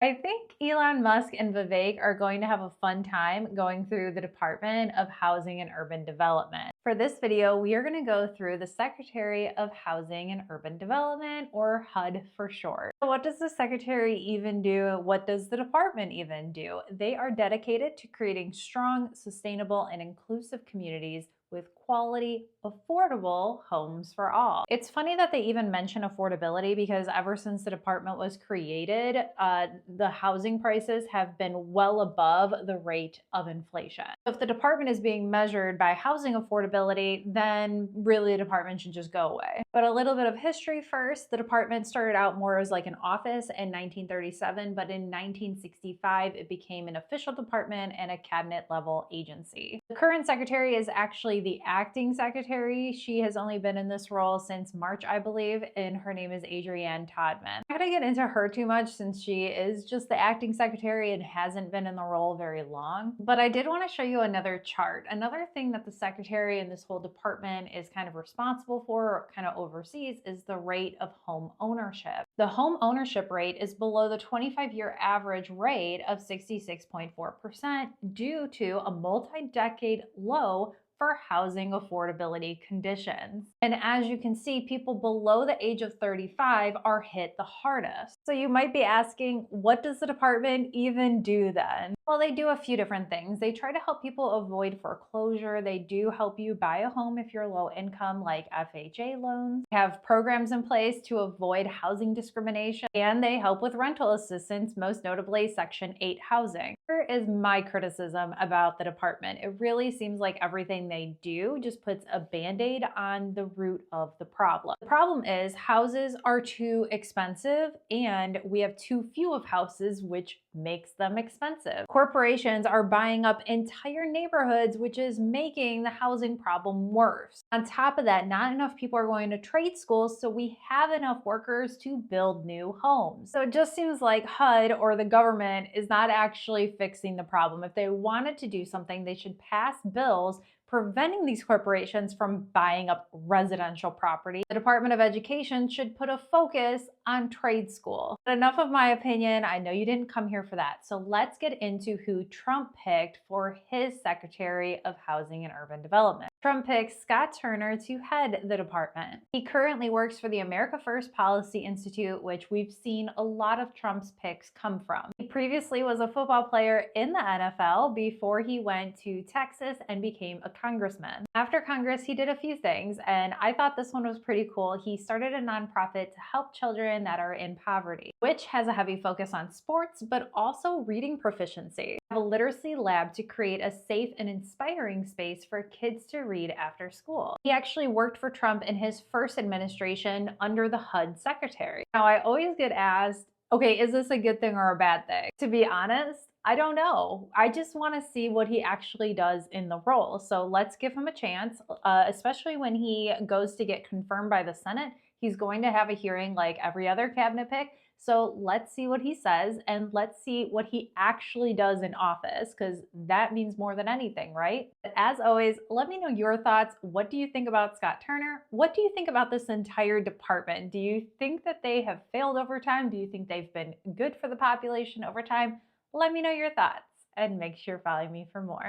I think Elon Musk and Vivek are going to have a fun time going through the Department of Housing and Urban Development. For this video, we are going to go through the Secretary of Housing and Urban Development, or HUD for short. So what does the Secretary even do? What does the department even do? They are dedicated to creating strong, sustainable, and inclusive communities with quality, affordable homes for all. It's funny that they even mention affordability because ever since the department was created, the housing prices have been well above the rate of inflation. If the department is being measured by housing affordability, then really the department should just go away. But a little bit of history first. The department started out more as like an office in 1937, but in 1965, it became an official department and a cabinet level agency. The current secretary is actually the acting secretary. She has only been in this role since March, I believe, and her name is Adrienne Todman. I'm not gonna get into her too much since she is just the acting secretary and hasn't been in the role very long. But I did want to show you another chart. Another thing that the secretary and this whole department is kind of responsible for, or kind of oversees, is the rate of home ownership. The home ownership rate is below the 25-year average rate of 66.4% due to a multi-decade low for housing affordability conditions. And as you can see, people below the age of 35 are hit the hardest. So you might be asking, what does the department even do then? Well, they do a few different things. They try to help people avoid foreclosure. They do help you buy a home if you're low income, like FHA loans. They have programs in place to avoid housing discrimination, and they help with rental assistance, most notably Section 8 housing. Here is my criticism about the department. It really seems like everything they do just puts a band-aid on the root of the problem. The problem is houses are too expensive and we have too few of houses, which makes them expensive. Corporations are buying up entire neighborhoods, which is making the housing problem worse. On top of that, not enough people are going to trade schools, so we have enough workers to build new homes. So it just seems like HUD or the government is not actually fixing the problem. If they wanted to do something, they should pass bills preventing these corporations from buying up residential property. The Department of Education should put a focus on trade school. But enough of my opinion. I know you didn't come here for that. So let's get into who Trump picked for his Secretary of Housing and Urban Development. Trump picked Scott Turner to head the department. He currently works for the America First Policy Institute, which we've seen a lot of Trump's picks come from. He previously was a football player in the NFL before he went to Texas and became a congressman. After Congress, he did a few things, and I thought this one was pretty cool. He started a nonprofit to help children that are in poverty, which has a heavy focus on sports, but also reading proficiency. Have a literacy lab to create a safe and inspiring space for kids to read after school. He actually worked for Trump in his first administration under the HUD secretary. Now, I always get asked, okay, is this a good thing or a bad thing? To be honest, I don't know. I just want to see what he actually does in the role. So let's give him a chance, especially when he goes to get confirmed by the Senate. He's going to have a hearing like every other cabinet pick. So let's see what he says and let's see what he actually does in office, because that means more than anything, right? But as always, let me know your thoughts. What do you think about Scott Turner? What do you think about this entire department? Do you think that they have failed over time? Do you think they've been good for the population over time? Let me know your thoughts and make sure you're following me for more.